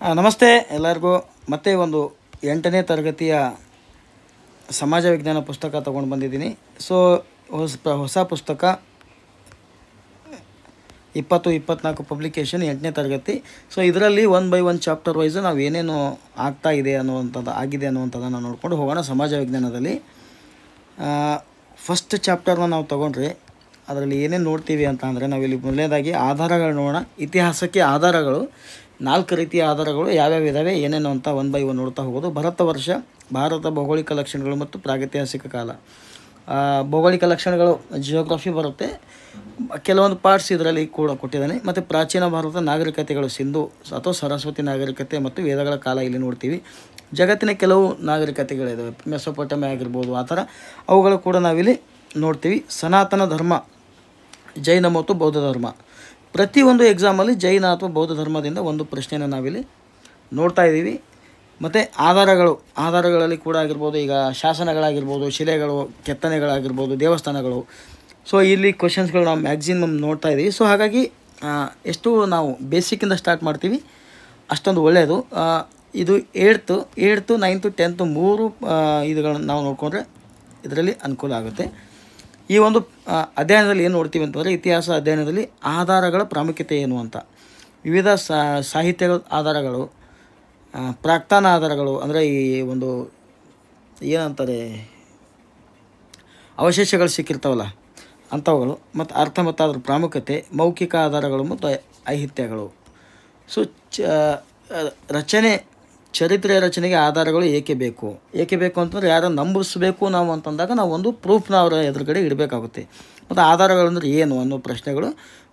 ನಮಸ್ತೆ ಎಲ್ಲರಿಗೂ. ಮತ್ತೆ ಒಂದು 8ನೇ ತರಗತಿಯ ಸಮಾಜ ವಿಜ್ಞಾನ ಪುಸ್ತಕ ತೊಗೊಂಡು ಬಂದಿದ್ದೀನಿ. ಸೊ ಹೊಸ ಪುಸ್ತಕ 2024 ಪಬ್ಲಿಕೇಶನ್ 8ನೇ ತರಗತಿ. ಸೊ ಇದರಲ್ಲಿ 1 by 1 ಚಾಪ್ಟರ್ ವೈಸು ನಾವು ಏನೇನು ಆಗಿದೆ ಅನ್ನುವಂಥದ್ದನ್ನು ನೋಡಿಕೊಂಡು ಹೋಗೋಣ. ಸಮಾಜ ವಿಜ್ಞಾನದಲ್ಲಿ ಫಸ್ಟ್ ಚಾಪ್ಟರ್ನ ನಾವು ತೊಗೊಂಡ್ರೆ ಅದರಲ್ಲಿ ಏನೇನು ನೋಡ್ತೀವಿ ಅಂತ ಅಂದರೆ, ನಾವಿಲ್ಲಿ ಮೊದಲನೇದಾಗಿ ಆಧಾರಗಳು ನೋಡೋಣ. ಇತಿಹಾಸಕ್ಕೆ ಆಧಾರಗಳು 4 ರೀತಿಯ ಆಧಾರಗಳು ಯಾವ್ಯಾವ ಇದ್ದಾವೆ, ಏನೇನು ಅಂತ 1 by 1 ನೋಡ್ತಾ ಹೋಗೋದು. ಭರತ ವರ್ಷ, ಭಾರತ ಭೌಗೋಳಿಕ ಲಕ್ಷಣಗಳು ಮತ್ತು ಪ್ರಾಗೈತಿಹಾಸಿಕ ಕಾಲ. ಭೌಗೋಳಿಕ ಲಕ್ಷಣಗಳು ಜಿಯೋಗ್ರಫಿ ಬರುತ್ತೆ, ಕೆಲವೊಂದು ಪಾರ್ಟ್ಸ್ ಇದರಲ್ಲಿ ಕೂಡ ಕೊಟ್ಟಿದ್ದಾನೆ. ಮತ್ತು ಪ್ರಾಚೀನ ಭಾರತ ನಾಗರಿಕತೆಗಳು, ಸಿಂಧು ಅಥವಾ ಸರಸ್ವತಿ ನಾಗರಿಕತೆ ಮತ್ತು ವೇದಗಳ ಕಾಲ ಇಲ್ಲಿ ನೋಡ್ತೀವಿ. ಜಗತ್ತಿನ ಕೆಲವು ನಾಗರಿಕತೆಗಳಿದ್ದಾವೆ, ಮೆಸೊಪೊಟೇಮಿಯಾ ಆಗಿರ್ಬೋದು, ಆ ಥರ ಅವುಗಳು ಕೂಡ ನಾವಿಲ್ಲಿ ನೋಡ್ತೀವಿ. ಸನಾತನ ಧರ್ಮ, ಜೈನ ಮತ್ತು ಬೌದ್ಧ ಧರ್ಮ. ಪ್ರತಿಯೊಂದು ಎಕ್ಸಾಮಲ್ಲಿ ಜೈನ ಅಥವಾ ಬೌದ್ಧ ಧರ್ಮದಿಂದ ಒಂದು ಪ್ರಶ್ನೆಯನ್ನು ನಾವಿಲ್ಲಿ ನೋಡ್ತಾ ಇದ್ದೀವಿ. ಮತ್ತು ಆಧಾರಗಳಲ್ಲಿ ಕೂಡ ಆಗಿರ್ಬೋದು, ಈಗ ಶಾಸನಗಳಾಗಿರ್ಬೋದು, ಶಿಲೆಗಳು, ಕೆತ್ತನೆಗಳಾಗಿರ್ಬೋದು, ದೇವಸ್ಥಾನಗಳು. ಸೊ ಇಲ್ಲಿ ಕ್ವಶನ್ಸ್ಗಳು ನಾವು ಮ್ಯಾಕ್ಸಿಮಮ್ ನೋಡ್ತಾ ಇದ್ದೀವಿ. ಸೊ ಹಾಗಾಗಿ ಎಷ್ಟು ನಾವು ಬೇಸಿಕ್ಕಿಂದ ಸ್ಟಾರ್ಟ್ ಮಾಡ್ತೀವಿ ಅಷ್ಟೊಂದು ಒಳ್ಳೆಯದು. ಇದು 8th, 9th, 10th 3 ಇದುಗಳನ್ನು ನಾವು ನೋಡಿಕೊಂಡ್ರೆ ಇದರಲ್ಲಿ ಅನುಕೂಲ ಆಗುತ್ತೆ. ಈ ಒಂದು ಅಧ್ಯಯನದಲ್ಲಿ ಏನು ನೋಡ್ತೀವಿ ಅಂತಂದರೆ, ಇತಿಹಾಸ ಅಧ್ಯಯನದಲ್ಲಿ ಆಧಾರಗಳ ಪ್ರಾಮುಖ್ಯತೆ ಏನು ಅಂತ. ವಿವಿಧ ಸಾಹಿತ್ಯ ಆಧಾರಗಳು, ಪ್ರಾಕ್ತನ ಆಧಾರಗಳು ಅಂದರೆ ಈ ಒಂದು ಏನಂತಾರೆ ಅವಶೇಷಗಳು ಸಿಕ್ಕಿರ್ತಾವಲ್ಲ ಅಂಥವುಗಳು, ಮತ್ತು ಅರ್ಥ ಮತ್ತು ಅದರ ಪ್ರಾಮುಖ್ಯತೆ, ಮೌಖಿಕ ಆಧಾರಗಳು ಮತ್ತು ಐಹಿತ್ಯಗಳು. ಸೊ ಚರಿತ್ರೆಯ ರಚನೆಗೆ ಆಧಾರಗಳು ಏಕೆ ಬೇಕು ಅಂತಂದರೆ, ಯಾರನ್ನು ನಂಬಿಸಬೇಕು ನಾವು ಅಂತಂದಾಗ ನಾವು ಒಂದು ಪ್ರೂಫ್ನ ಅವರ ಎದುರುಗಡೆ ಇಡಬೇಕಾಗುತ್ತೆ. ಮತ್ತು ಆಧಾರಗಳಂದ್ರೆ ಏನು ಅನ್ನೋ ಪ್ರಶ್ನೆಗಳು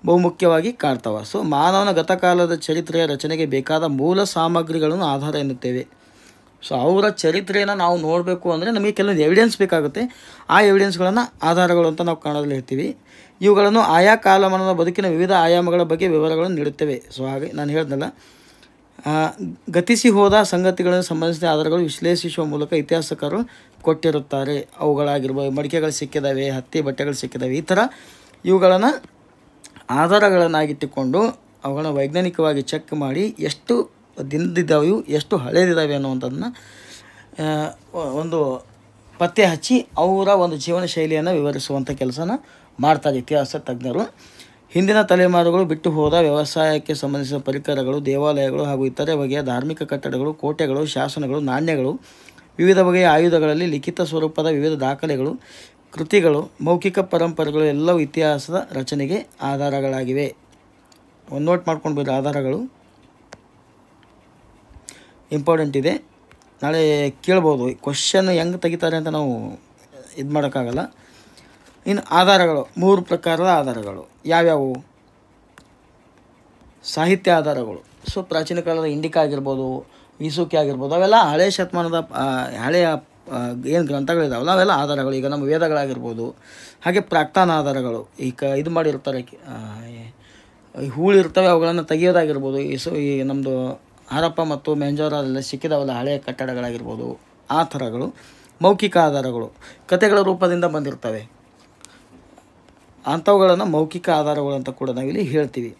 ಬಹುಮುಖ್ಯವಾಗಿ ಕಾಡ್ತವೆ. ಸೊ ಮಾನವನ ಗತಕಾಲದ ಚರಿತ್ರೆಯ ರಚನೆಗೆ ಬೇಕಾದ ಮೂಲ ಸಾಮಗ್ರಿಗಳನ್ನು ಆಧಾರ ಎನ್ನುತ್ತೇವೆ. ಸೊ ಅವರ ಚರಿತ್ರೆಯನ್ನು ನಾವು ನೋಡಬೇಕು ಅಂದರೆ ನಮಗೆ ಕೆಲವೊಂದು ಎವಿಡೆನ್ಸ್ ಬೇಕಾಗುತ್ತೆ. ಆ ಎವಿಡೆನ್ಸ್ಗಳನ್ನು ಆಧಾರಗಳು ಅಂತ ನಾವು ಕನ್ನಡದಲ್ಲಿ ಹೇಳ್ತೀವಿ. ಇವುಗಳನ್ನು ಆಯಾ ಕಾಲಮಾನದ ಬದುಕಿನ ವಿವಿಧ ಆಯಾಮಗಳ ಬಗ್ಗೆ ವಿವರಗಳನ್ನು ನೀಡುತ್ತವೆ. ಸೊ ಹಾಗೆ ನಾನು ಹೇಳ್ದಲ್ಲ, ಗತಿಸಿ ಹೋದ ಸಂಗತಿಗಳನ್ನು ಸಂಬಂಧಿಸಿದ ಆಧಾರಗಳು ವಿಶ್ಲೇಷಿಸುವ ಮೂಲಕ ಇತಿಹಾಸಕಾರರು ಕೊಟ್ಟಿರುತ್ತಾರೆ. ಅವುಗಳಾಗಿರ್ಬೋದು, ಮಡಿಕೆಗಳು ಸಿಕ್ಕಿದ್ದಾವೆ, ಹತ್ತಿ ಬಟ್ಟೆಗಳು ಸಿಕ್ಕಿದ್ದಾವೆ, ಈ ಥರ ಇವುಗಳನ್ನು ಆಧಾರಗಳನ್ನಾಗಿಟ್ಟುಕೊಂಡು ಅವುಗಳನ್ನ ವೈಜ್ಞಾನಿಕವಾಗಿ ಚೆಕ್ ಮಾಡಿ ಎಷ್ಟು ದಿನದಿದ್ದಾವೆ, ಎಷ್ಟು ಹಳೇದಿದ್ದಾವೆ ಅನ್ನುವಂಥದ್ದನ್ನ ಒಂದು ಪತ್ತೆ ಹಚ್ಚಿ ಅವರ ಒಂದು ಜೀವನ ಶೈಲಿಯನ್ನು ವಿವರಿಸುವಂಥ ಕೆಲಸನ ಮಾಡ್ತಾರೆ ಇತಿಹಾಸ ತಜ್ಞರು. ಹಿಂದಿನ ತಲೆಮಾರುಗಳು ಬಿಟ್ಟು ಹೋದ ವ್ಯವಸಾಯಕ್ಕೆ ಸಂಬಂಧಿಸಿದ ಪರಿಕರಗಳು, ದೇವಾಲಯಗಳು ಹಾಗೂ ಇತರೆ ಬಗೆಯ ಧಾರ್ಮಿಕ ಕಟ್ಟಡಗಳು, ಕೋಟೆಗಳು, ಶಾಸನಗಳು, ನಾಣ್ಯಗಳು, ವಿವಿಧ ಬಗೆಯ ಆಯುಧಗಳಲ್ಲಿ ಲಿಖಿತ ಸ್ವರೂಪದ ವಿವಿಧ ದಾಖಲೆಗಳು, ಕೃತಿಗಳು, ಮೌಖಿಕ ಪರಂಪರೆಗಳು ಎಲ್ಲವೂ ಇತಿಹಾಸದ ರಚನೆಗೆ ಆಧಾರಗಳಾಗಿವೆ. ಒಂದು ನೋಟ್ ಮಾಡ್ಕೊಂಡು ಬಿಡ್ರಿ, ಆಧಾರಗಳು ಇಂಪಾರ್ಟೆಂಟ್ ಇದೆ. ನಾಳೆ ಕೇಳ್ಬೋದು ಕ್ವಶನ್ ಹೆಂಗೆ ತೆಗಿತಾರೆ ಅಂತ ನಾವು ಇದು ಮಾಡೋಕ್ಕಾಗಲ್ಲ. ಇನ್ನು ಆಧಾರಗಳು 3 ಪ್ರಕಾರದ ಆಧಾರಗಳು ಯಾವ್ಯಾವು? ಸಾಹಿತ್ಯ ಆಧಾರಗಳು. ಸೊ ಪ್ರಾಚೀನ ಕಾಲದ ಇಂಡಿಕಾ ಆಗಿರ್ಬೋದು, ವೀಸುಕಿ ಆಗಿರ್ಬೋದು, ಅವೆಲ್ಲ ಹಳೆಯ ಶತಮಾನದ ಹಳೆಯ ಏನು ಗ್ರಂಥಗಳಿದಾವಲ್ಲ ಅವೆಲ್ಲ ಆಧಾರಗಳು. ಈಗ ನಮ್ಮ ವೇದಗಳಾಗಿರ್ಬೋದು. ಹಾಗೆ ಪ್ರಾಕ್ತನ ಆಧಾರಗಳು, ಈಗ ಇದು ಮಾಡಿರ್ತಾರೆ, ಹೂಳಿರ್ತವೆ ಅವುಗಳನ್ನು ತೆಗೆಯೋದಾಗಿರ್ಬೋದು. ಈ ನಮ್ಮದು ಹರಪ್ಪ ಮತ್ತು ಮೆಹಂಜೋರಲ್ಲಿ ಸಿಕ್ಕಿದಾವಲ್ಲ ಹಳೆಯ ಕಟ್ಟಡಗಳಾಗಿರ್ಬೋದು, ಆ ಥರಗಳು. ಮೌಖಿಕ ಆಧಾರಗಳು ಕಥೆಗಳ ರೂಪದಿಂದ ಬಂದಿರ್ತವೆ, ಅಂಥವುಗಳನ್ನು ಮೌಖಿಕ ಆಧಾರಗಳು ಅಂತ ಕೂಡ ನಾವಿಲ್ಲಿ ಹೇಳ್ತೀವಿ.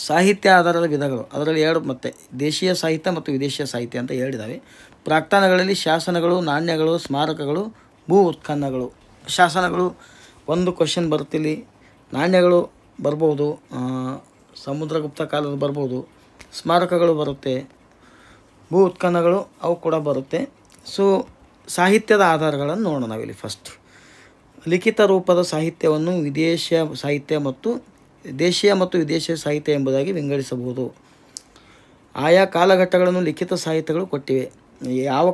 ಸಾಹಿತ್ಯ ಆಧಾರದ ವಿಧಗಳು, ಅದರಲ್ಲಿ 2, ಮತ್ತು ದೇಶೀಯ ಸಾಹಿತ್ಯ ಮತ್ತು ವಿದೇಶೀಯ ಸಾಹಿತ್ಯ ಅಂತ ಹೇಳಿದ್ದಾವೆ. ಪ್ರಾಕ್ತನಗಳಲ್ಲಿ ಶಾಸನಗಳು, ನಾಣ್ಯಗಳು, ಸ್ಮಾರಕಗಳು, ಭೂ ಉತ್ಖನನಗಳು. ಶಾಸನಗಳು ಒಂದು ಕ್ವಶನ್ ಬರುತ್ತಿಲ್ಲಿ, ನಾಣ್ಯಗಳು ಬರ್ಬೋದು, ಸಮುದ್ರಗುಪ್ತ ಕಾಲದ ಬರ್ಬೋದು, ಸ್ಮಾರಕಗಳು ಬರುತ್ತೆ, ಭೂ ಉತ್ಖನನಗಳು ಅವು ಕೂಡ ಬರುತ್ತೆ. ಸೊ ಸಾಹಿತ್ಯದ ಆಧಾರಗಳನ್ನು ನೋಡೋಣ ನಾವಿಲ್ಲಿ. ಫಸ್ಟ್ ಲಿಖಿತ ರೂಪದ ಸಾಹಿತ್ಯವನ್ನು ದೇಶೀಯ ಮತ್ತು ವಿದೇಶೀಯ ಸಾಹಿತ್ಯ ಎಂಬುದಾಗಿ ವಿಂಗಡಿಸಬಹುದು. ಆಯಾ ಕಾಲಘಟ್ಟಗಳನ್ನು ಲಿಖಿತ ಸಾಹಿತ್ಯಗಳು ಕೊಟ್ಟಿವೆ. ಯಾವ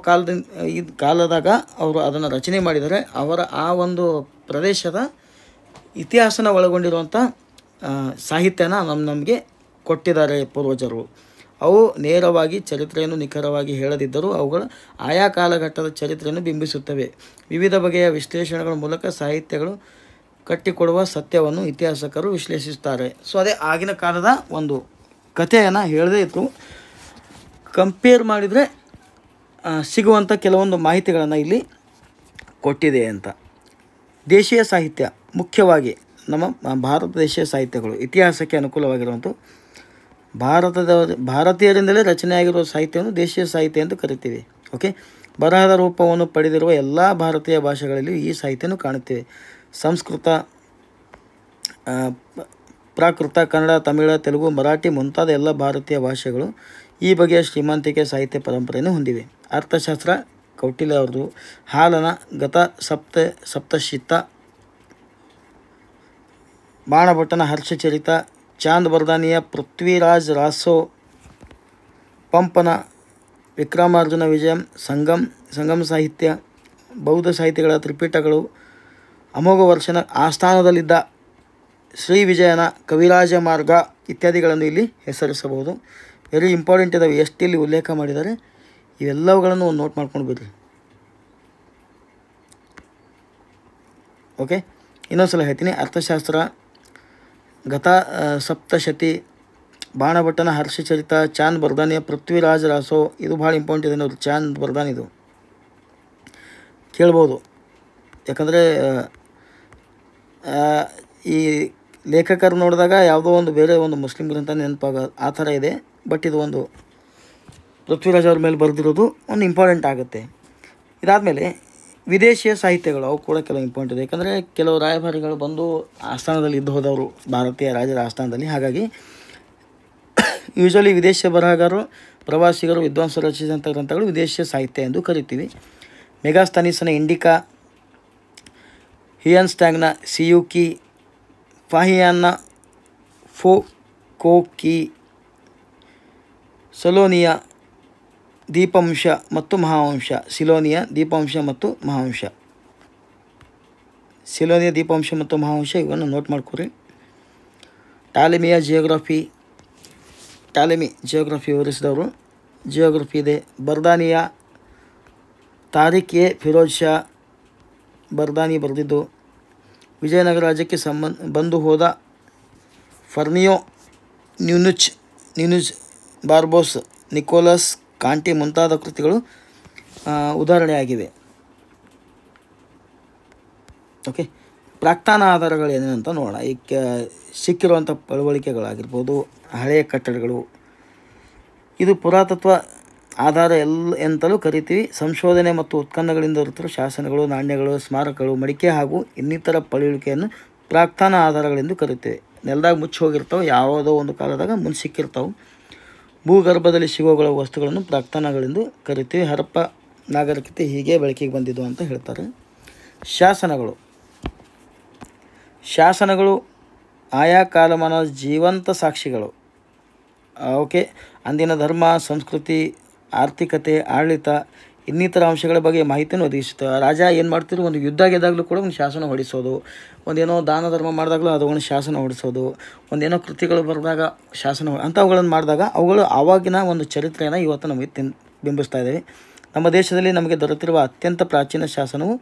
ಕಾಲದಾಗ ಅವರು ಅದನ್ನು ರಚನೆ ಮಾಡಿದರೆ ಅವರ ಆ ಒಂದು ಪ್ರದೇಶದ ಇತಿಹಾಸನ ಒಳಗೊಂಡಿರುವಂಥ ಸಾಹಿತ್ಯನ ನಮಗೆ ಕೊಟ್ಟಿದ್ದಾರೆ ಪೂರ್ವಜರು. ಅವು ನೇರವಾಗಿ ಚರಿತ್ರೆಯನ್ನು ನಿಖರವಾಗಿ ಹೇಳದಿದ್ದರೂ ಅವುಗಳ ಆಯಾ ಕಾಲಘಟ್ಟದ ಚರಿತ್ರೆಯನ್ನು ಬಿಂಬಿಸುತ್ತವೆ. ವಿವಿಧ ಬಗೆಯ ವಿಶ್ಲೇಷಣೆಗಳ ಮೂಲಕ ಸಾಹಿತ್ಯಗಳು ಕಟ್ಟಿಕೊಡುವ ಸತ್ಯವನ್ನು ಇತಿಹಾಸಕರು ವಿಶ್ಲೇಷಿಸುತ್ತಾರೆ. ಸೊ ಅದೇ ಆಗಿನ ಕಾಲದ ಒಂದು ಕಥೆಯನ್ನು ಹೇಳದೇ ಇತ್ತು, ಕಂಪೇರ್ ಮಾಡಿದರೆ ಸಿಗುವಂಥ ಕೆಲವೊಂದು ಮಾಹಿತಿಗಳನ್ನು ಇಲ್ಲಿ ಕೊಟ್ಟಿದೆ ಅಂತ. ದೇಶೀಯ ಸಾಹಿತ್ಯ, ಮುಖ್ಯವಾಗಿ ನಮ್ಮ ಭಾರತ ದೇಶೀಯ ಸಾಹಿತ್ಯಗಳು ಇತಿಹಾಸಕ್ಕೆ ಅನುಕೂಲವಾಗಿರುವಂಥ ಭಾರತೀಯರಿಂದಲೇ ರಚನೆಯಾಗಿರುವ ಸಾಹಿತ್ಯವನ್ನು ದೇಶೀಯ ಸಾಹಿತ್ಯ ಎಂದು ಕರಿತೀವಿ. ಓಕೆ, ಬರಹದ ರೂಪವನ್ನು ಪಡೆದಿರುವ ಎಲ್ಲ ಭಾರತೀಯ ಭಾಷೆಗಳಲ್ಲಿಯೂ ಈ ಸಾಹಿತ್ಯವನ್ನು ಕಾಣುತ್ತೇವೆ. ಸಂಸ್ಕೃತ, ಪ್ರಾಕೃತ, ಕನ್ನಡ, ತಮಿಳು, ತೆಲುಗು, ಮರಾಠಿ ಮುಂತಾದ ಎಲ್ಲ ಭಾರತೀಯ ಭಾಷೆಗಳು ಈ ಬಗೆಯ ಶ್ರೀಮಂತಿಕೆ ಸಾಹಿತ್ಯ ಪರಂಪರೆಯನ್ನು ಹೊಂದಿವೆ. ಅರ್ಥಶಾಸ್ತ್ರ ಕೌಟಿಲ್ಯ ಅವ್ರದ್ದು. ಹಾಲನ ಗತ ಸಪ್ತಶಿತ, ಬಾಣಭಟ್ಟನ ಹರ್ಷಚರಿತ, ಚಾಂದ್ ಬರ್ದಾನಿಯ ಪೃಥ್ವಿರಾಜ್ ರಾಸೋ, ಪಂಪನ ವಿಕ್ರಮಾರ್ಜುನ ವಿಜಯಂ, ಸಂಗಮ್ ಸಾಹಿತ್ಯ, ಬೌದ್ಧ ಸಾಹಿತ್ಯಗಳ ತ್ರಿಪಿಟಕಗಳು, ಅಮೋಘ ವರ್ಷನ ಆಸ್ಥಾನದಲ್ಲಿದ್ದ ಶ್ರೀ ವಿಜಯನ ಕವಿರಾಜ ಮಾರ್ಗ ಇತ್ಯಾದಿಗಳನ್ನು ಇಲ್ಲಿ ಹೆಸರಿಸಬಹುದು. ವೆರಿ ಇಂಪಾರ್ಟೆಂಟ್ ಇದಾವೆ. ಎಷ್ಟು ಇಲ್ಲಿ ಉಲ್ಲೇಖ ಮಾಡಿದ್ದಾರೆ ಇವೆಲ್ಲವುಗಳನ್ನು ಒಂದು ನೋಟ್ ಮಾಡ್ಕೊಂಡು ಬಿಡ್ರಿ. ಓಕೆ, ಇನ್ನೊಂದು ಸಲ ಹೇಳ್ತೀನಿ. ಅರ್ಥಶಾಸ್ತ್ರ, ಗತ ಸಪ್ತಶತಿ, ಬಾಣಭಟ್ಟನ ಹರ್ಷಚರಿತ, ಚಾಂದ್ ಬರ್ದಾನಿಯ ಪೃಥ್ವಿರಾಜ್ ರಾಸೋ, ಇದು ಭಾಳ ಇಂಪಾರ್ಟೆಂಟ್ ಇದೆ ನೋಡಿ. ಚಾಂದ್ ಬರ್ದಾನಿದು ಕೇಳ್ಬೋದು, ಯಾಕಂದರೆ ಈ ಲೇಖಕರು ನೋಡಿದಾಗ ಯಾವುದೋ ಒಂದು ಬೇರೆ ಒಂದು ಮುಸ್ಲಿಂ ಗ್ರಂಥ ನೆನಪಾಗ ಆ ಥರ ಇದೆ. ಬಟ್ ಇದು ಒಂದು ಪೃಥ್ವಿರಾಜ್ ಅವ್ರ ಮೇಲೆ ಬರೆದಿರೋದು ಒಂದು ಇಂಪಾರ್ಟೆಂಟ್ ಆಗುತ್ತೆ. ಇದಾದಮೇಲೆ ವಿದೇಶಿಯ ಸಾಹಿತ್ಯಗಳು, ಅವು ಕೂಡ ಕೆಲವು ಇಂಪಾರ್ಟೆಂಟ್ ಇದೆ. ಯಾಕಂದರೆ ಕೆಲವು ರಾಯಭಾರಿಗಳು ಬಂದು ಆಸ್ಥಾನದಲ್ಲಿ ಇದ್ದು ಹೋದವರು ಭಾರತೀಯ ರಾಜರ ಆಸ್ಥಾನದಲ್ಲಿ. ಹಾಗಾಗಿ ಯೂಶ್ವಲಿ ವಿದೇಶಿಯ ಬರಹಗಾರರು, ಪ್ರವಾಸಿಗರು, ವಿದ್ವಾಂಸರು ರಚಿಸಿದಂಥ ಗ್ರಂಥಗಳು ವಿದೇಶಿಯ ಸಾಹಿತ್ಯ ಎಂದು ಕರಿತೀವಿ. ಮೆಗಾಸ್ತನೀಸನ ಇಂಡಿಕಾ, ಹಿಯನ್ಸ್ಟ್ಯಾಗ್ನ ಸಿಯುಕಿ, ಫಾಹಿಯಾನ್ನ ಫೋಕೋಕಿ, ಸಿಲೋನಿಯ ದೀಪವಂಶ ಮತ್ತು ಮಹಾವಂಶ, ಸಿಲೋನಿಯ ದೀಪವಂಶ ಮತ್ತು ಮಹಾವಂಶ, ಸಿಲೋನಿಯ ದೀಪವಂಶ ಮತ್ತು ಮಹಾವಂಶ ಇವನ್ನು ನೋಟ್ ಮಾಡ್ಕೊರಿ. ಟಾಲೆಮಿಯ ಜಿಯೋಗ್ರಫಿ, ಟಾಲೆಮಿ ಜಿಯೋಗ್ರಫಿ ವಿವರಿಸಿದವರು, ಜಿಯೋಗ್ರಫಿ ಇದೆ. ಬರ್ದಾನಿಯ ತಾರಿಕ್ ಎ ಫಿರೋಜ್ ಶಾ, ಬರ್ದಾನಿ ಬರೆದಿದ್ದು. ವಿಜಯನಗರ ರಾಜ್ಯಕ್ಕೆ ಬಂದು ಹೋದ ಫರ್ನಿಯೋ ನ್ಯೂನುಜ್, ಬಾರ್ಬೋಸ್, ನಿಕೋಲಸ್ ಕಾಂಟಿ ಮುಂತಾದ ಕೃತಿಗಳು ಉದಾಹರಣೆಯಾಗಿವೆ. ಓಕೆ, ಪ್ರಾಕ್ತನ ಆಧಾರಗಳು ಏನೇನಂತ ನೋಡೋಣ. ಈ ಸಿಕ್ಕಿರುವಂಥ ಪಳವಳಿಕೆಗಳಾಗಿರ್ಬೋದು, ಹಳೆಯ ಕಟ್ಟಡಗಳು, ಇದು ಪುರಾತತ್ವ ಆಧಾರ ಎಂತಲೂ ಕರಿತೀವಿ. ಸಂಶೋಧನೆ ಮತ್ತು ಉತ್ಖನನಗಳಿಂದ ದೊರೆತಿರುವ ಶಾಸನಗಳು, ನಾಣ್ಯಗಳು, ಸ್ಮಾರಕಗಳು, ಮಡಿಕೆ ಹಾಗೂ ಇನ್ನಿತರ ಪಳವಳಿಕೆಯನ್ನು ಪ್ರಾಕ್ತನ ಆಧಾರಗಳೆಂದು ಕರಿತೇವೆ. ನೆಲದಾಗ ಮುಚ್ಚಿ ಹೋಗಿರ್ತಾವೆ, ಯಾವುದೋ ಒಂದು ಕಾಲದಾಗ ಮುಂದೆ ಸಿಕ್ಕಿರ್ತಾವೆ. ಭೂಗರ್ಭದಲ್ಲಿ ಸಿಗೋಗಳ ವಸ್ತುಗಳನ್ನು ಪ್ರಾಕ್ತನಗಳೆಂದು ಕರಿತೀವಿ. ಹರಪ್ಪ ನಾಗರಿಕತೆ ಹೀಗೆ ಬೆಳಕಿಗೆ ಬಂದಿದ್ದು ಅಂತ ಹೇಳ್ತಾರೆ. ಶಾಸನಗಳು ಆಯಾ ಕಾಲಮಾನದ ಜೀವಂತ ಸಾಕ್ಷಿಗಳು. ಓಕೆ, ಅಂದಿನ ಧರ್ಮ, ಸಂಸ್ಕೃತಿ, ಆರ್ಥಿಕತೆ, ಆಡಳಿತ ಇನ್ನಿತರ ಅಂಶಗಳ ಬಗ್ಗೆ ಮಾಹಿತಿಯನ್ನು ಒದಗಿಸುತ್ತವೆ. ರಾಜ ಏನು ಮಾಡ್ತಿದ್ರು, ಒಂದು ಯುದ್ಧ ಗೆದ್ದಾಗಲೂ ಕೂಡ ಒಂದು ಶಾಸನ ಹೊಡಿಸೋದು, ಒಂದೇನೋ ದಾನ ಧರ್ಮ ಮಾಡಿದಾಗಲೂ ಅದು ಒಂದು ಶಾಸನ ಹೊಡಿಸೋದು, ಒಂದೇನೋ ಕೃತಿಗಳು ಬರೆದಾಗ ಶಾಸನ ಅಂಥವುಗಳನ್ನು ಮಾಡಿದಾಗ ಅವುಗಳು ಆವಾಗಿನ ಒಂದು ಚರಿತ್ರೆಯನ್ನು ಇವತ್ತು ನಮಗೆ ಬಿಂಬಿಸ್ತಾ ಇದ್ದೇವೆ. ನಮ್ಮ ದೇಶದಲ್ಲಿ ನಮಗೆ ದೊರೆತಿರುವ ಅತ್ಯಂತ ಪ್ರಾಚೀನ ಶಾಸನವು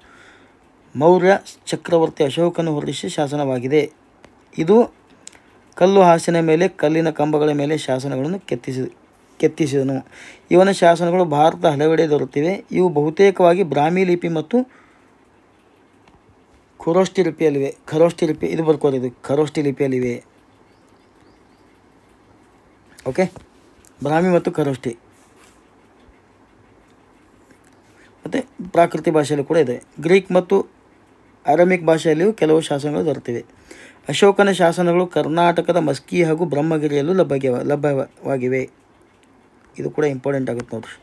ಮೌರ್ಯ ಚಕ್ರವರ್ತಿ ಅಶೋಕನು ಹೊರಡಿಸಿದ ಶಾಸನವಾಗಿದೆ. ಇದು ಕಲ್ಲು ಹಾಸಿನ ಮೇಲೆ, ಕಲ್ಲಿನ ಕಂಬಗಳ ಮೇಲೆ ಶಾಸನಗಳನ್ನು ಕೆತ್ತಿಸಿದನು. ಇವನ ಶಾಸನಗಳು ಭಾರತದ ಹಲವೆಡೆ ದೊರೆತಿವೆ. ಇವು ಬಹುತೇಕವಾಗಿ ಬ್ರಾಹ್ಮಿ ಲಿಪಿ ಮತ್ತು ಖರೋಷ್ಠಿ ಲಿಪಿಯಲ್ಲಿವೆ. ಇದು ಬರ್ಕೋದು, ಇದು ಖರೋಷ್ಠಿ ಲಿಪಿಯಲ್ಲಿವೆ. ಓಕೆ, ಬ್ರಾಹ್ಮಿ ಮತ್ತು ಖರೋಷ್ಠಿ ಮತ್ತು ಪ್ರಾಕೃತಿ ಭಾಷೆಯಲ್ಲೂ ಕೂಡ ಇದೆ. ಗ್ರೀಕ್ ಮತ್ತು ಅರಮಿಕ್ ಭಾಷೆಯಲ್ಲಿಯೂ ಕೆಲವು ಶಾಸನಗಳು ದೊರೆತಿವೆ. ಅಶೋಕನ ಶಾಸನಗಳು ಕರ್ನಾಟಕದ ಮಸ್ಕಿ ಹಾಗೂ ಬ್ರಹ್ಮಗಿರಿಯಲ್ಲೂ ಲಭ್ಯವಾಗಿವೆ. ಇದು ಕೂಡ ಇಂಪಾರ್ಟೆಂಟ್ ಆಗುತ್ತೆ ನೋಡ್ರಿ.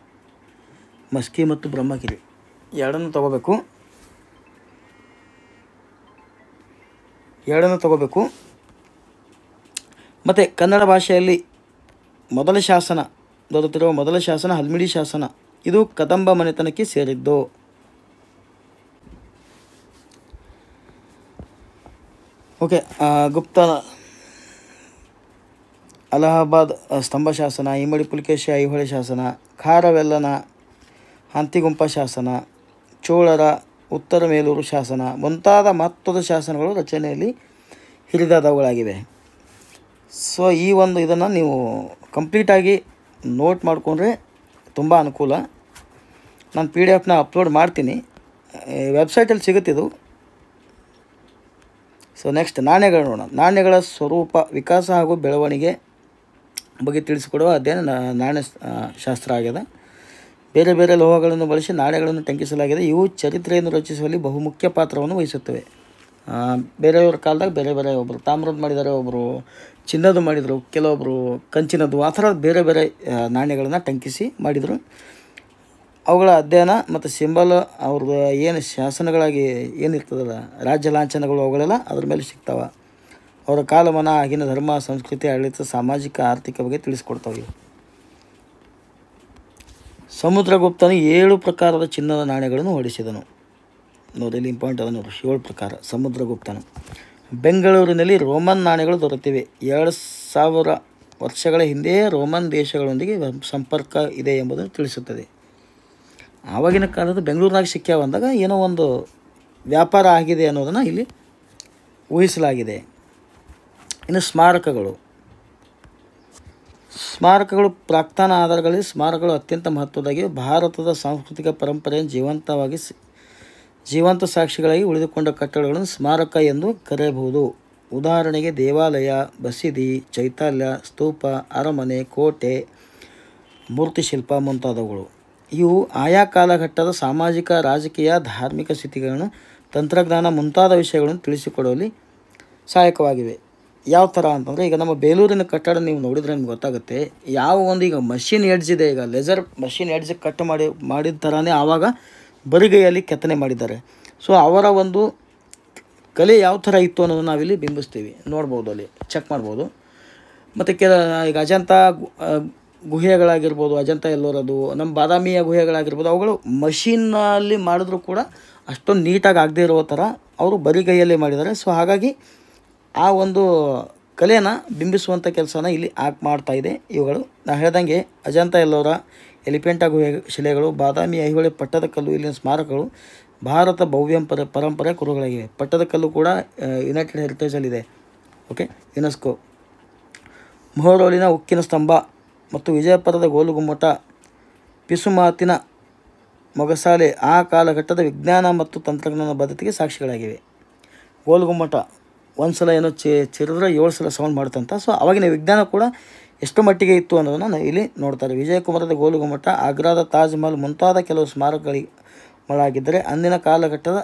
ಮಸ್ಕಿ ಮತ್ತು ಬ್ರಹ್ಮಗಿರಿ ಎರಡನ್ನೂ ತಗೋಬೇಕು. ಮತ್ತು ಕನ್ನಡ ಭಾಷೆಯಲ್ಲಿ ದೊರೆತಿರುವ ಮೊದಲ ಶಾಸನ ಹಲ್ಮಿಡಿ ಶಾಸನ. ಇದು ಕದಂಬ ಮನೆತನಕ್ಕೆ ಸೇರಿದ್ದು. ಓಕೆ, ಗುಪ್ತನ ಅಲಹಾಬಾದ್ ಸ್ತಂಭ ಶಾಸನ, ಇಮ್ಮಡಿ ಪುಲಿಕೇಶಿ ಐಹೊಳೆ ಶಾಸನ, ಖಾರವೆಲ್ಲನ ಹಂತಿಗುಂಪ ಶಾಸನ, ಚೋಳರ ಉತ್ತರ ಮೇಲೂರು ಶಾಸನ ಮುಂತಾದ ಮಹತ್ವದ ಶಾಸನಗಳು ರಚನೆಯಲ್ಲಿ ಹಿರಿದಾದವುಗಳಾಗಿವೆ. ಸೊ ಈ ಒಂದು ಇದನ್ನು ನೀವು ಕಂಪ್ಲೀಟಾಗಿ ನೋಟ್ ಮಾಡಿಕೊಂಡ್ರೆ ತುಂಬ ಅನುಕೂಲ. ನಾನು PDF ಅಪ್ಲೋಡ್ ಮಾಡ್ತೀನಿ, ವೆಬ್ಸೈಟಲ್ಲಿ ಸಿಗುತ್ತಿದ್ದು. ಸೊ ನೆಕ್ಸ್ಟ್ ನಾಣ್ಯಗಳು ನೋಡೋಣ. ನಾಣ್ಯಗಳ ಸ್ವರೂಪ, ವಿಕಾಸ ಹಾಗೂ ಬೆಳವಣಿಗೆ. ಬಗ್ಗೆ ತಿಳಿಸಿಕೊಡುವ ಅಧ್ಯಯನ ನಾಣ್ಯ ಶಾಸ್ತ್ರ ಆಗಿದೆ. ಬೇರೆ ಬೇರೆ ಲೋಹಗಳನ್ನು ಬಳಸಿ ನಾಣ್ಯಗಳನ್ನು ಟಂಕಿಸಲಾಗಿದೆ. ಇವು ಚರಿತ್ರೆಯನ್ನು ರಚಿಸುವಲ್ಲಿ ಬಹುಮುಖ್ಯ ಪಾತ್ರವನ್ನು ವಹಿಸುತ್ತವೆ. ಬೇರೆಯವ್ರ ಕಾಲದಾಗ ಬೇರೆ ಬೇರೆ, ಒಬ್ಬರು ತಾಮ್ರದ ಮಾಡಿದ್ದಾರೆ, ಒಬ್ಬರು ಚಿನ್ನದ್ದು ಮಾಡಿದರು, ಕೆಲವೊಬ್ಬರು ಕಂಚಿನದ್ದು, ಆ ಥರ ಬೇರೆ ಬೇರೆ ನಾಣ್ಯಗಳನ್ನು ಟಂಕಿಸಿ ಮಾಡಿದರು. ಅವುಗಳ ಅಧ್ಯಯನ ಮತ್ತು ಸಿಂಬಲ್ ಅವ್ರದ್ದು ಏನು ಶಾಸನಗಳಾಗಿ ಏನಿರ್ತದಲ್ಲ, ರಾಜ್ಯ ಲಾಂಛನಗಳು, ಅವುಗಳೆಲ್ಲ ಅದ್ರ ಮೇಲೆ ಸಿಗ್ತಾವೆ. ಅವರ ಕಾಲಮಾನ, ಆಗಿನ ಧರ್ಮ, ಸಂಸ್ಕೃತಿ, ಆಡಳಿತ, ಸಾಮಾಜಿಕ, ಆರ್ಥಿಕ ಬಗ್ಗೆ ತಿಳಿಸ್ಕೊಡ್ತಾವೆ. ಸಮುದ್ರಗುಪ್ತನು 7 ಪ್ರಕಾರದ ಚಿನ್ನದ ನಾಣ್ಯಗಳನ್ನು ಹೊಡಿಸಿದನು. ನೋಡಿ, ಇಲ್ಲಿ ಇಂಪಾರ್ಟೆಂಟ್ ಅದ ನೋಡಿ, 7 ಪ್ರಕಾರ. ಸಮುದ್ರಗುಪ್ತನು ಬೆಂಗಳೂರಿನಲ್ಲಿ ರೋಮನ್ ನಾಣ್ಯಗಳು ದೊರೆತಿವೆ. 2000 ವರ್ಷಗಳ ಹಿಂದೆ ರೋಮನ್ ದೇಶಗಳೊಂದಿಗೆ ಸಂಪರ್ಕ ಇದೆ ಎಂಬುದನ್ನು ತಿಳಿಸುತ್ತದೆ. ಆವಾಗಿನ ಕಾಲದ ಬೆಂಗಳೂರಿನಾಗ ಸಿಕ್ಕ್ಯಾವ ಅಂದಾಗ ಏನೋ ಒಂದು ವ್ಯಾಪಾರ ಆಗಿದೆ ಅನ್ನೋದನ್ನು ಇಲ್ಲಿ ಊಹಿಸಲಾಗಿದೆ. ಇನ್ನು ಸ್ಮಾರಕಗಳು ಪ್ರಾಕ್ತನ ಆಧಾರಗಳಲ್ಲಿ ಸ್ಮಾರಕಗಳು ಅತ್ಯಂತ ಮಹತ್ವದಾಗಿವೆ. ಭಾರತದ ಸಾಂಸ್ಕೃತಿಕ ಪರಂಪರೆಯನ್ನು ಜೀವಂತ ಸಾಕ್ಷಿಗಳಾಗಿ ಉಳಿದುಕೊಂಡ ಕಟ್ಟಡಗಳನ್ನು ಸ್ಮಾರಕ ಎಂದು ಕರೆಯಬಹುದು. ಉದಾಹರಣೆಗೆ ದೇವಾಲಯ, ಬಸದಿ, ಚೈತ್ಯಾಲಯ, ಸ್ತೂಪ, ಅರಮನೆ, ಕೋಟೆ, ಮೂರ್ತಿಶಿಲ್ಪ ಮುಂತಾದವುಗಳು. ಇವು ಆಯಾ ಕಾಲಘಟ್ಟದ ಸಾಮಾಜಿಕ, ರಾಜಕೀಯ, ಧಾರ್ಮಿಕ ಸ್ಥಿತಿಗಳನ್ನು, ತಂತ್ರಜ್ಞಾನ ಮುಂತಾದ ವಿಷಯಗಳನ್ನು ತಿಳಿಸಿಕೊಡುವಲ್ಲಿ ಸಹಾಯಕವಾಗಿವೆ. ಯಾವ ಥರ ಅಂತಂದರೆ, ಈಗ ನಮ್ಮ ಬೇಲೂರಿನ ಕಟ್ಟಡ ನೀವು ನೋಡಿದರೆ ನಿಮ್ಗೆ ಗೊತ್ತಾಗುತ್ತೆ. ಯಾವ ಒಂದು ಈಗ ಮಷಿನ್ ಎಡ್ಜ್ ಇದೆ, ಈಗ ಲೇಸರ್ ಮಷಿನ್ ಎಡ್ಜ್ ಕಟ್ ಮಾಡಿದ ಥರನೇ ಆವಾಗ ಬರಿಗೈಯಲ್ಲಿ ಕೆತ್ತನೆ ಮಾಡಿದ್ದಾರೆ. ಸೊ ಅವರ ಒಂದು ಕಲೆ ಯಾವ ಥರ ಇತ್ತು ಅನ್ನೋದನ್ನು ನಾವಿಲ್ಲಿ ಬಿಂಬಿಸ್ತೀವಿ, ನೋಡ್ಬೋದು, ಅಲ್ಲಿ ಚೆಕ್ ಮಾಡ್ಬೋದು. ಮತ್ತು ಈಗ ಅಜಂತ ಗುಹೆಗಳಾಗಿರ್ಬೋದು, ಅಜಂತ ಎಲ್ಲೋರದು, ನಮ್ಮ ಬಾದಾಮಿಯ ಗುಹೆಗಳಾಗಿರ್ಬೋದು, ಅವುಗಳು ಮಷಿನ್ನಲ್ಲಿ ಮಾಡಿದ್ರೂ ಕೂಡ ಅಷ್ಟೊಂದು ನೀಟಾಗಿ ಆಗದೇ ಇರೋ ಥರ ಅವರು ಬರಿಗೈಯಲ್ಲೇ ಮಾಡಿದ್ದಾರೆ. ಸೊ ಹಾಗಾಗಿ ಆ ಒಂದು ಕಲೆನ ಬಿಂಬಿಸುವಂಥ ಕೆಲಸನ ಇಲ್ಲಿ ಮಾಡ್ತಾಯಿದೆ ಇವುಗಳು. ನಾನು ಹೇಳ್ದಂಗೆ ಅಜಂತ ಎಲ್ಲೋರ, ಎಲಿಫೆಂಟಾ ಗುಹೆ ಶಿಲೆಗಳು, ಬಾದಾಮಿ ಐಹೊಳೆ ಪಟ್ಟದಕಲ್ಲು, ಇಲ್ಲಿನ ಸ್ಮಾರಕಗಳು ಭಾರತ ಭವ್ಯ ಪರಂಪರೆ ಕುರುಹುಗಳಾಗಿವೆ. ಪಟ್ಟದಕಲ್ಲು ಕೂಡ ಯುನೈಟೆಡ್ ಹೆರಿಟೇಜಲ್ಲಿದೆ, ಓಕೆ, ಯುನೆಸ್ಕೋ. ಮೊಹರೋಲಿನ ಉಕ್ಕಿನ ಸ್ತಂಭ ಮತ್ತು ವಿಜಯಪುರದ ಗೋಲುಗುಮ್ಮಟ, ಪಿಸುಮಾತಿನ ಮೊಗಸಾಲೆ ಆ ಕಾಲಘಟ್ಟದ ವಿಜ್ಞಾನ ಮತ್ತು ತಂತ್ರಜ್ಞಾನ ಬದ್ಧತೆಗೆ ಸಾಕ್ಷಿಗಳಾಗಿವೆ. ಗೋಲುಗುಮ್ಮಟ ಒಂದು ಸಲ ಏನೋ ಚಿರಿದ್ರೆ 7 ಸಲ ಸೌಂಡ್ ಮಾಡ್ತಂತ. ಸೊ ಅವಾಗಿನ ವಿಜ್ಞಾನ ಕೂಡ ಎಷ್ಟು ಮಟ್ಟಿಗೆ ಇತ್ತು ಅನ್ನೋದನ್ನು ನಾವು ಇಲ್ಲಿ ನೋಡ್ತಾರೆ. ವಿಜಯಕುಮಾರದ ಗೋಲುಗುಮ್ಮಟ, ಆಗ್ರಾದ ತಾಜ್ ಮಹಲ್ ಮುಂತಾದ ಕೆಲವು ಸ್ಮಾರಕಗಳಾಗಿದ್ದರೆ ಅಂದಿನ ಕಾಲಘಟ್ಟದ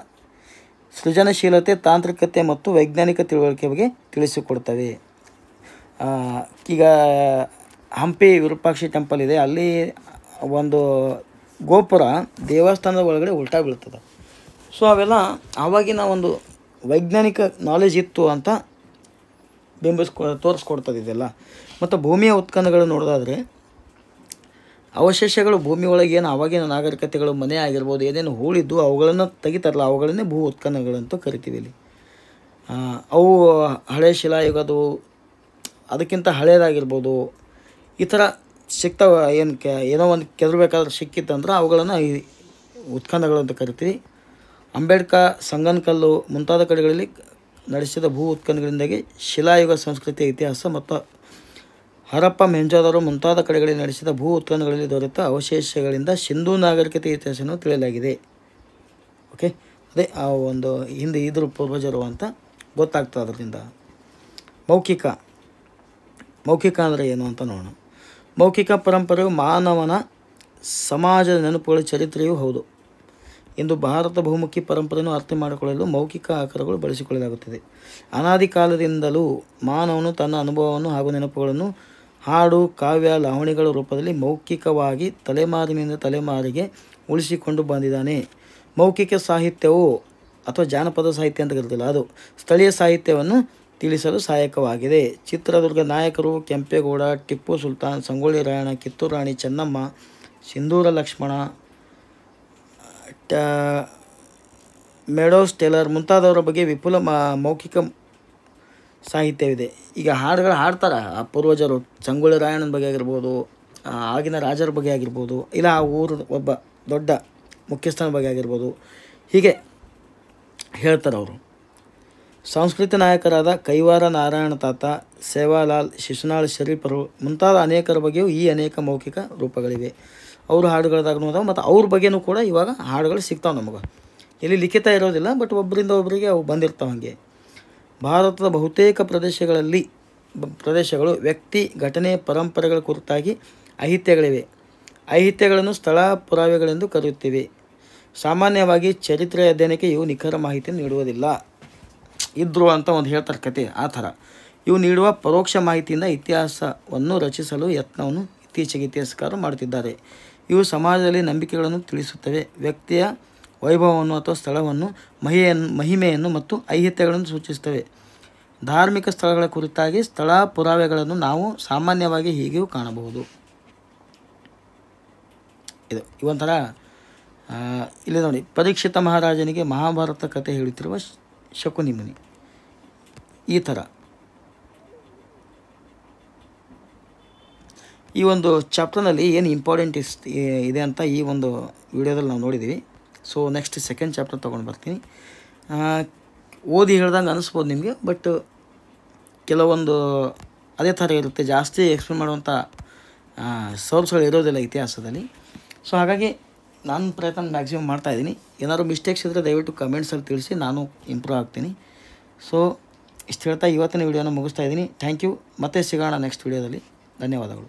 ಸೃಜನಶೀಲತೆ, ತಾಂತ್ರಿಕತೆ ಮತ್ತು ವೈಜ್ಞಾನಿಕ ತಿಳುವಳಿಕೆ ಬಗ್ಗೆ ತಿಳಿಸಿಕೊಡ್ತವೆ. ಈಗ ಹಂಪಿ ವಿರೂಪಾಕ್ಷ ಟೆಂಪಲ್ ಇದೆ, ಅಲ್ಲಿ ಒಂದು ಗೋಪುರ ದೇವಸ್ಥಾನದ ಒಳಗಡೆ ಉಲ್ಟಾ ಬೀಳ್ತದೆ. ಸೊ ಅವೆಲ್ಲ ಆವಾಗಿನ ಒಂದು ವೈಜ್ಞಾನಿಕ ನಾಲೆಜ್ ಇತ್ತು ಅಂತ ತೋರಿಸ್ಕೊಡ್ತದೆ ಇದೆಲ್ಲ. ಮತ್ತು ಭೂಮಿಯ ಉತ್ಖನಗಳು ನೋಡೋದಾದರೆ, ಅವಶೇಷಗಳು ಭೂಮಿ ಒಳಗೆ ಏನು ಆವಾಗಿನ ನಾಗರಿಕತೆಗಳು, ಮನೆ ಆಗಿರ್ಬೋದು, ಏನೇನು ಹೂಳಿದ್ದು ಅವುಗಳನ್ನು ತೆಗಿತಾರಲ್ಲ, ಅವುಗಳನ್ನೇ ಭೂ ಉತ್ಖನಗಳಂತೂ ಕರಿತೀವಿ ಇಲ್ಲಿ. ಅವು ಹಳೆ ಶಿಲಾಯುಗದು, ಅದಕ್ಕಿಂತ ಹಳೇದಾಗಿರ್ಬೋದು, ಈ ಥರ ಸಿಗ್ತಾವೆ. ಏನೋ ಒಂದು ಕೆದರ್ಬೇಕಾದ್ರೆ ಸಿಕ್ಕಿತ್ತಂದ್ರೆ ಅವುಗಳನ್ನು ಈ ಉತ್ಖನಗಳು ಅಂತ ಕರಿತೀವಿ. ಅಂಬೇಡ್ಕ, ಸಂಗನಕಲ್ಲು ಮುಂತಾದ ಕಡೆಗಳಲ್ಲಿ ನಡೆಸಿದ ಭೂ ಉತ್ಖನಗಳಿಂದಾಗಿ ಶಿಲಾಯುಗ ಸಂಸ್ಕೃತಿಯ ಇತಿಹಾಸ ಮತ್ತು ಹರಪ್ಪ, ಮೊಹೆಂಜೊದಾರೋ ಮುಂತಾದ ಕಡೆಗಳಲ್ಲಿ ನಡೆಸಿದ ಭೂ ಉತ್ಖನಗಳಲ್ಲಿ ದೊರೆತ ಅವಶೇಷಗಳಿಂದ ಸಿಂಧೂ ನಾಗರಿಕತೆ ಇತಿಹಾಸವನ್ನು ತಿಳಿಯಲಾಗಿದೆ. ಓಕೆ, ಅದೇ ಆ ಒಂದು ಹಿಂದೆ ಇದ್ರ ಪೂರ್ವಜರು ಅಂತ ಗೊತ್ತಾಗ್ತದೆ ಅದರಿಂದ. ಮೌಖಿಕ ಅಂದರೆ ಏನು ಅಂತ ನೋಡೋಣ. ಮೌಖಿಕ ಪರಂಪರೆಯು ಮಾನವನ ಸಮಾಜದ ನೆನಪುಗಳ ಚರಿತ್ರೆಯೂ ಹೌದು. ಇಂದು ಭಾರತ ಬಹುಮುಖಿ ಪರಂಪರೆಯನ್ನು ಅರ್ಥ ಮಾಡಿಕೊಳ್ಳಲು ಮೌಖಿಕ ಆಕಾರಗಳು ಬಳಸಿಕೊಳ್ಳಲಾಗುತ್ತದೆ. ಅನಾದಿ ಕಾಲದಿಂದಲೂ ಮಾನವನು ತನ್ನ ಅನುಭವವನ್ನು ಹಾಗೂ ನೆನಪುಗಳನ್ನು ಹಾಡು, ಕಾವ್ಯ, ಲಾವಣಿಗಳ ರೂಪದಲ್ಲಿ ಮೌಖಿಕವಾಗಿ ತಲೆಮಾರಿನಿಂದ ತಲೆಮಾರಿಗೆ ಉಳಿಸಿಕೊಂಡು ಬಂದಿದ್ದಾನೆ. ಮೌಖಿಕ ಸಾಹಿತ್ಯವು ಅಥವಾ ಜಾನಪದ ಸಾಹಿತ್ಯ ಅಂತ ಕರೀತಿಲ್ಲ, ಅದು ಸ್ಥಳೀಯ ಸಾಹಿತ್ಯವನ್ನು ತಿಳಿಸಲು ಸಹಾಯಕವಾಗಿದೆ. ಚಿತ್ರದುರ್ಗ ನಾಯಕರು, ಕೆಂಪೇಗೌಡ, ಟಿಪ್ಪು ಸುಲ್ತಾನ್, ಸಂಗೊಳ್ಳಿ ರಾಯಣ್ಣ, ಕಿತ್ತೂರು ರಾಣಿ ಚೆನ್ನಮ್ಮ, ಸಿಂಧೂರ ಲಕ್ಷ್ಮಣ, ಮೆಡೋಸ್ ಟೇಲರ್ ಮುಂತಾದವರ ಬಗ್ಗೆ ವಿಪುಲ ಮೌಖಿಕ ಸಾಹಿತ್ಯವಿದೆ. ಈಗ ಹಾಡುಗಳು ಹಾಡ್ತಾರೆ ಆ ಪೂರ್ವಜರು, ಸಂಗೊಳ್ಳಿ ರಾಯಣ್ಣನ ಬಗ್ಗೆ ಆಗಿರ್ಬೋದು, ಆಗಿನ ರಾಜರ ಬಗ್ಗೆ ಆಗಿರ್ಬೋದು, ಇಲ್ಲ ಆ ಊರು ಒಬ್ಬ ದೊಡ್ಡ ಮುಖ್ಯಸ್ಥನ ಬಗ್ಗೆ ಆಗಿರ್ಬೋದು, ಹೀಗೆ ಹೇಳ್ತಾರೆ ಅವರು. ಸಂಸ್ಕೃತಿ ನಾಯಕರಾದ ಕೈವಾರ ನಾರಾಯಣ ತಾತ, ಸೇವಾಲಾಲ್, ಶಿಶುನಾಳ್ ಶರೀಫರು ಮುಂತಾದ ಅನೇಕರ ಬಗ್ಗೆಯೂ ಈ ಅನೇಕ ಮೌಖಿಕ ರೂಪಗಳಿವೆ. ಅವರು ಹಾಡುಗಳದಾಗ ನೋಡಿದಾಗ ಮತ್ತು ಅವ್ರ ಬಗ್ಗೆಯೂ ಕೂಡ ಇವಾಗ ಹಾಡುಗಳು ಸಿಗ್ತಾವೆ ನಮಗೆ. ಇಲ್ಲಿ ಲಿಖಿತ ಇರೋದಿಲ್ಲ, ಬಟ್ ಒಬ್ಬರಿಂದ ಒಬ್ಬರಿಗೆ ಅವು ಬಂದಿರ್ತಾವೆ. ಹಾಗೆ ಭಾರತದ ಬಹುತೇಕ ಪ್ರದೇಶಗಳಲ್ಲಿ ಪ್ರದೇಶಗಳು ವ್ಯಕ್ತಿ ಘಟನೆ ಪರಂಪರೆಗಳ ಕುರಿತಾಗಿ ಐಹಿತ್ಯಗಳಿವೆ. ಐಹಿತ್ಯಗಳನ್ನು ಸ್ಥಳ ಪುರಾವೆಗಳೆಂದು ಕರೆಯುತ್ತೇವೆ. ಸಾಮಾನ್ಯವಾಗಿ ಚರಿತ್ರೆ ಅಧ್ಯಯನಕ್ಕೆ ಇವು ನಿಖರ ಮಾಹಿತಿಯನ್ನು ನೀಡುವುದಿಲ್ಲ. ಇದ್ರು ಅಂತ ಒಂದು ಹೇಳ್ತಾರೆ ಕತೆ, ಆ ಥರ. ಇವು ನೀಡುವ ಪರೋಕ್ಷ ಮಾಹಿತಿಯಿಂದ ಇತಿಹಾಸವನ್ನು ರಚಿಸಲು ಯತ್ನವನ್ನು ಇತ್ತೀಚೆಗೆ ಇತಿಹಾಸಕಾರರು ಮಾಡುತ್ತಿದ್ದಾರೆ. ಇವು ಸಮಾಜದಲ್ಲಿ ನಂಬಿಕೆಗಳನ್ನು ತಿಳಿಸುತ್ತವೆ, ವ್ಯಕ್ತಿಯ ವೈಭವವನ್ನು ಅಥವಾ ಸ್ಥಳವನ್ನು, ಮಹಿಮೆಯನ್ನು ಮತ್ತು ಐಹಿತ್ಯಗಳನ್ನು ಸೂಚಿಸುತ್ತವೆ. ಧಾರ್ಮಿಕ ಸ್ಥಳಗಳ ಕುರಿತಾಗಿ ಸ್ಥಳ ಪುರಾವೆಗಳನ್ನು ನಾವು ಸಾಮಾನ್ಯವಾಗಿ ಹೀಗೆಯೂ ಕಾಣಬಹುದು. ಇದು ಇವೊಂಥರ ಇಲ್ಲಿ ನೋಡಿ, ಪರೀಕ್ಷಿತ ಮಹಾರಾಜನಿಗೆ ಮಹಾಭಾರತ ಕಥೆ ಹೇಳುತ್ತಿರುವ ಶಕುನಿ ಮುನಿ, ಈ ಥರ. ಈ ಒಂದು ಚಾಪ್ಟರ್ನಲ್ಲಿ ಏನು ಇಂಪಾರ್ಟೆಂಟ್ ಇದೆ ಅಂತ ಈ ಒಂದು ವಿಡಿಯೋದಲ್ಲಿ ನಾವು ನೋಡಿದ್ದೀವಿ. ಸೊ ನೆಕ್ಸ್ಟ್ ಸೆಕೆಂಡ್ ಚಾಪ್ಟರ್ ತೊಗೊಂಡು ಬರ್ತೀನಿ. ಓದಿ ಹೇಳ್ದಂಗೆ ಅನಿಸ್ಬೋದು ನಿಮಗೆ, ಬಟ್ ಕೆಲವೊಂದು ಅದೇ ಥರ ಇರುತ್ತೆ, ಜಾಸ್ತಿ ಎಕ್ಸ್ಪ್ಲೇನ್ ಮಾಡುವಂಥ ಸೋರ್ಸ್ಗಳು ಇರೋದಿಲ್ಲ ಇತಿಹಾಸದಲ್ಲಿ. ಸೊ ಹಾಗಾಗಿ ನಾನು ಪ್ರಯತ್ನ ಮ್ಯಾಕ್ಸಿಮಮ್ ಮಾಡ್ತಾಯಿದ್ದೀನಿ. ಏನಾದ್ರು ಮಿಸ್ಟೇಕ್ಸ್ ಇದ್ದರೆ ದಯವಿಟ್ಟು ಕಮೆಂಟ್ಸಲ್ಲಿ ತಿಳಿಸಿ, ನಾನು ಇಂಪ್ರೂವ್ ಆಗ್ತೀನಿ. ಸೊ ಇಷ್ಟು ಹೇಳ್ತಾ ಇವತ್ತಿನ ವಿಡಿಯೋನ ಮುಗಿಸ್ತಾ ಇದ್ದೀನಿ. Thank you. ಮತ್ತೆ ಸಿಗೋಣ ನೆಕ್ಸ್ಟ್ ವಿಡಿಯೋದಲ್ಲಿ. ಧನ್ಯವಾದಗಳು.